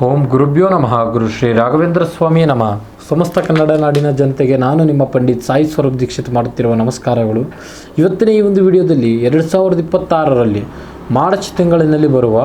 ಓಂ ಗುರುಭ್ಯೋ ನಮಃ. ಗುರು ಶ್ರೀ ರಾಘವೇಂದ್ರ ಸ್ವಾಮಿ ನಮಃ. ಸಮಸ್ತ ಕನ್ನಡ ನಾಡಿನ ಜನತೆಗೆ ನಾನು ನಿಮ್ಮ ಪಂಡಿತ್ ಸಾಯಿ ಸ್ವರೂಪ್ ದೀಕ್ಷಿತ್ ಮಾಡುತ್ತಿರುವ ನಮಸ್ಕಾರಗಳು. ಇವತ್ತಿನ ಈ ಒಂದು ವಿಡಿಯೋದಲ್ಲಿ 2026ರಲ್ಲಿ ಮಾರ್ಚ್ ತಿಂಗಳಿನಲ್ಲಿ ಬರುವ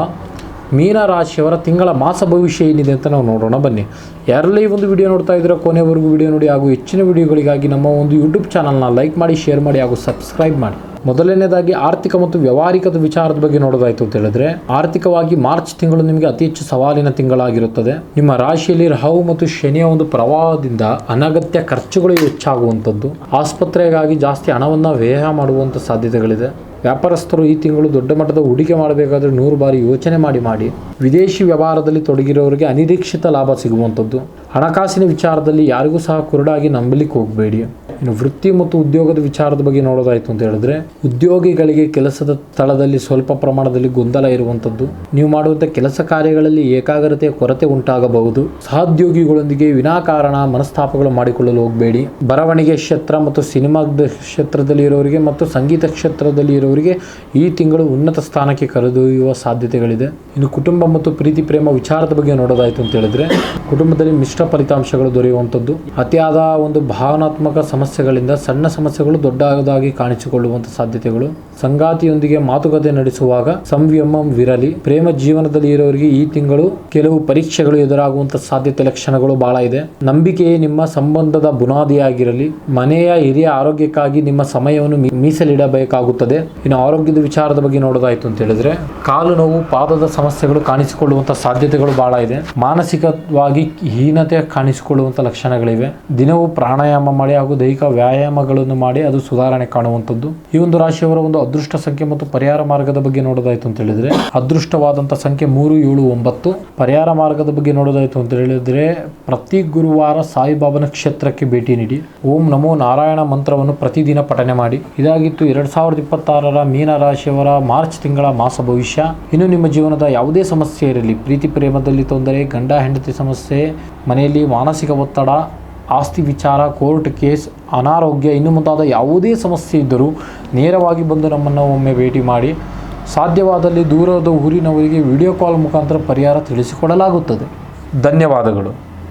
ಮೀನ ರಾಶಿಯವರ ತಿಂಗಳ ಮಾಸ ಭವಿಷ್ಯ ಏನಿದೆ ಅಂತ ನಾವು ನೋಡೋಣ ಬನ್ನಿ. ಯಾರೆಲ್ಲ ಈ ಒಂದು ವಿಡಿಯೋ ನೋಡ್ತಾ ಇದ್ದೀರಾ ಕೊನೆವರೆಗೂ ವಿಡಿಯೋ ನೋಡಿ ಹಾಗೂ ಹೆಚ್ಚಿನ ವಿಡಿಯೋಗಳಿಗಾಗಿ ನಮ್ಮ ಒಂದು ಯೂಟ್ಯೂಬ್ ಚಾನಲ್ನ ಲೈಕ್ ಮಾಡಿ, ಶೇರ್ ಮಾಡಿ ಹಾಗೂ ಸಬ್ಸ್ಕ್ರೈಬ್ ಮಾಡಿ. ಮೊದಲನೇದಾಗಿ ಆರ್ಥಿಕ ಮತ್ತು ವ್ಯವಹಾರಿಕದ ವಿಚಾರದ ಬಗ್ಗೆ ನೋಡೋದಾಯಿತು ಅಂತ ಹೇಳಿದ್ರೆ, ಆರ್ಥಿಕವಾಗಿ ಮಾರ್ಚ್ ತಿಂಗಳು ನಿಮಗೆ ಅತಿ ಹೆಚ್ಚು ಸವಾಲಿನ ತಿಂಗಳಾಗಿರುತ್ತದೆ. ನಿಮ್ಮ ರಾಶಿಯಲ್ಲಿ ರಾಹು ಮತ್ತು ಶನಿಯ ಒಂದು ಪ್ರಭಾವದಿಂದ ಅನಗತ್ಯ ಖರ್ಚುಗಳು ಹೆಚ್ಚಾಗುವಂಥದ್ದು, ಆಸ್ಪತ್ರೆಗಾಗಿ ಜಾಸ್ತಿ ಹಣವನ್ನು ವ್ಯಯ ಮಾಡುವಂಥ ಸಾಧ್ಯತೆಗಳಿದೆ. ವ್ಯಾಪಾರಸ್ಥರು ಈ ತಿಂಗಳು ದೊಡ್ಡ ಮಟ್ಟದ ಹೂಡಿಕೆ ಮಾಡಬೇಕಾದ್ರೆ 100 ಬಾರಿ ಯೋಚನೆ ಮಾಡಿ ವಿದೇಶಿ ವ್ಯವಹಾರದಲ್ಲಿ ತೊಡಗಿರೋರಿಗೆ ಅನಿರೀಕ್ಷಿತ ಲಾಭ ಸಿಗುವಂಥದ್ದು. ಹಣಕಾಸಿನ ವಿಚಾರದಲ್ಲಿ ಯಾರಿಗೂ ಸಹ ಕುರುಡಾಗಿ ನಂಬಲಿಕ್ಕೆ ಹೋಗಬೇಡಿ. ಇನ್ನು ವೃತ್ತಿ ಮತ್ತು ಉದ್ಯೋಗದ ವಿಚಾರದ ಬಗ್ಗೆ ನೋಡೋದಾಯಿತು ಅಂತ ಹೇಳಿದ್ರೆ, ಉದ್ಯೋಗಿಗಳಿಗೆ ಕೆಲಸದ ಸ್ಥಳದಲ್ಲಿ ಸ್ವಲ್ಪ ಪ್ರಮಾಣದಲ್ಲಿ ಗೊಂದಲ ಇರುವಂಥದ್ದು, ನೀವು ಮಾಡುವಂಥ ಕೆಲಸ ಕಾರ್ಯಗಳಲ್ಲಿ ಏಕಾಗ್ರತೆಯ ಕೊರತೆ ಉಂಟಾಗಬಹುದು. ಸಹೋದ್ಯೋಗಿಗಳೊಂದಿಗೆ ವಿನಾಕಾರಣ ಮನಸ್ತಾಪಗಳು ಮಾಡಿಕೊಳ್ಳಲು ಹೋಗಬೇಡಿ. ಬರವಣಿಗೆ ಕ್ಷೇತ್ರ ಮತ್ತು ಸಿನಿಮಾದ ಕ್ಷೇತ್ರದಲ್ಲಿ ಇರೋರಿಗೆ ಮತ್ತು ಸಂಗೀತ ಕ್ಷೇತ್ರದಲ್ಲಿ ಇರೋರಿಗೆ ಈ ತಿಂಗಳು ಉನ್ನತ ಸ್ಥಾನಕ್ಕೆ ಕರೆದೊಯ್ಯುವ ಸಾಧ್ಯತೆಗಳಿದೆ. ಇನ್ನು ಕುಟುಂಬ ಮತ್ತು ಪ್ರೀತಿ ಪ್ರೇಮ ವಿಚಾರದ ಬಗ್ಗೆ ನೋಡೋದಾಯಿತು ಅಂತ ಹೇಳಿದ್ರೆ, ಕುಟುಂಬದಲ್ಲಿ ಮಿಶ್ರ ಫಲಿತಾಂಶಗಳು ದೊರೆಯುವಂಥದ್ದು. ಅತಿಯಾದ ಒಂದು ಭಾವನಾತ್ಮಕ ಸಮಸ್ಯೆಗಳಿಂದ ಸಣ್ಣ ಸಮಸ್ಯೆಗಳು ದೊಡ್ಡದಾಗಿ ಕಾಣಿಸಿಕೊಳ್ಳುವಂಥ ಸಾಧ್ಯತೆಗಳು. ಸಂಗಾತಿಯೊಂದಿಗೆ ಮಾತುಕತೆ ನಡೆಸುವಾಗ ಸಂಯಮವಿರಲಿ. ಪ್ರೇಮ ಜೀವನದಲ್ಲಿ ಇರೋರಿಗೆ ಈ ತಿಂಗಳು ಕೆಲವು ಪರೀಕ್ಷೆಗಳು ಎದುರಾಗುವಂಥ ಸಾಧ್ಯತೆ ಲಕ್ಷಣಗಳು ಬಹಳ ಇದೆ. ನಂಬಿಕೆಯೇ ನಿಮ್ಮ ಸಂಬಂಧದ ಬುನಾದಿಯಾಗಿರಲಿ. ಮನೆಯ ಹಿರಿಯ ಆರೋಗ್ಯಕ್ಕಾಗಿ ನಿಮ್ಮ ಸಮಯವನ್ನು ಮೀಸಲಿಡಬೇಕಾಗುತ್ತದೆ. ಇನ್ನು ಆರೋಗ್ಯದ ವಿಚಾರದ ಬಗ್ಗೆ ನೋಡೋದಾಯಿತು ಅಂತ ಹೇಳಿದ್ರೆ, ಕಾಲು ನೋವು, ಪಾದದ ಸಮಸ್ಯೆಗಳು ಕಾಣಿಸಿಕೊಳ್ಳುವಂಥ ಸಾಧ್ಯತೆಗಳು ಬಹಳ ಇದೆ. ಮಾನಸಿಕವಾಗಿ ಹೀನತೆ ಕಾಣಿಸಿಕೊಳ್ಳುವಂಥ ಲಕ್ಷಣಗಳಿವೆ. ದಿನವೂ ಪ್ರಾಣಾಯಾಮ ಮಾಡಿ ಹಾಗೂ ದೈಹಿಕ ವ್ಯಾಯಾಮಗಳನ್ನು ಮಾಡಿ ಅದು ಸುಧಾರಣೆ ಕಾಣುವಂಥದ್ದು. ಈ ಒಂದು ರಾಶಿಯವರ ಒಂದು ಅದೃಷ್ಟ ಸಂಖ್ಯೆ ಮತ್ತು ಪರಿಹಾರ ಮಾರ್ಗದ ಬಗ್ಗೆ ನೋಡೋದಾಯಿತು ಅಂತ ಹೇಳಿದ್ರೆ, ಅದೃಷ್ಟವಾದಂಥ ಸಂಖ್ಯೆ 3, 7, 9. ಪರಿಹಾರ ಮಾರ್ಗದ ಬಗ್ಗೆ ನೋಡೋದಾಯಿತು ಅಂತ ಹೇಳಿದ್ರೆ, ಪ್ರತಿ ಗುರುವಾರ ಸಾಯಿಬಾಬನ ಕ್ಷೇತ್ರಕ್ಕೆ ಭೇಟಿ ನೀಡಿ ಓಂ ನಮೋ ನಾರಾಯಣ ಮಂತ್ರವನ್ನು ಪ್ರತಿದಿನ ಪಠನೆ ಮಾಡಿ. ಇದಾಗಿತ್ತು 2026ರ ಮೀನ ರಾಶಿಯವರ ಮಾರ್ಚ್ ತಿಂಗಳ ಮಾಸ ಭವಿಷ್ಯ. ಇನ್ನು ನಿಮ್ಮ ಜೀವನದ ಯಾವುದೇ ಸಮಸ್ಯೆ ಇರಲಿ, ಪ್ರೀತಿ ಪ್ರೇಮದಲ್ಲಿ ತೊಂದರೆ, ಗಂಡ ಹೆಂಡತಿ ಸಮಸ್ಯೆ, ಮನೆಯಲ್ಲಿ ಮಾನಸಿಕ ಒತ್ತಡ, ಆಸ್ತಿ ವಿಚಾರ, ಕೋರ್ಟ್ ಕೇಸ್, ಅನಾರೋಗ್ಯ, ಇನ್ನು ಮುಂತಾದ ಯಾವುದೇ ಸಮಸ್ಯೆ ಇದ್ದರೂ ನೇರವಾಗಿ ಬಂದು ನಮ್ಮನ್ನು ಒಮ್ಮೆ ಭೇಟಿ ಮಾಡಿ. ಸಾಧ್ಯವಾದಲ್ಲಿ ದೂರದ ಊರಿನವರಿಗೆ ವಿಡಿಯೋ ಕಾಲ್ ಮುಖಾಂತರ ಪರಿಹಾರ ತಿಳಿಸಿಕೊಡಲಾಗುತ್ತದೆ. ಧನ್ಯವಾದಗಳು.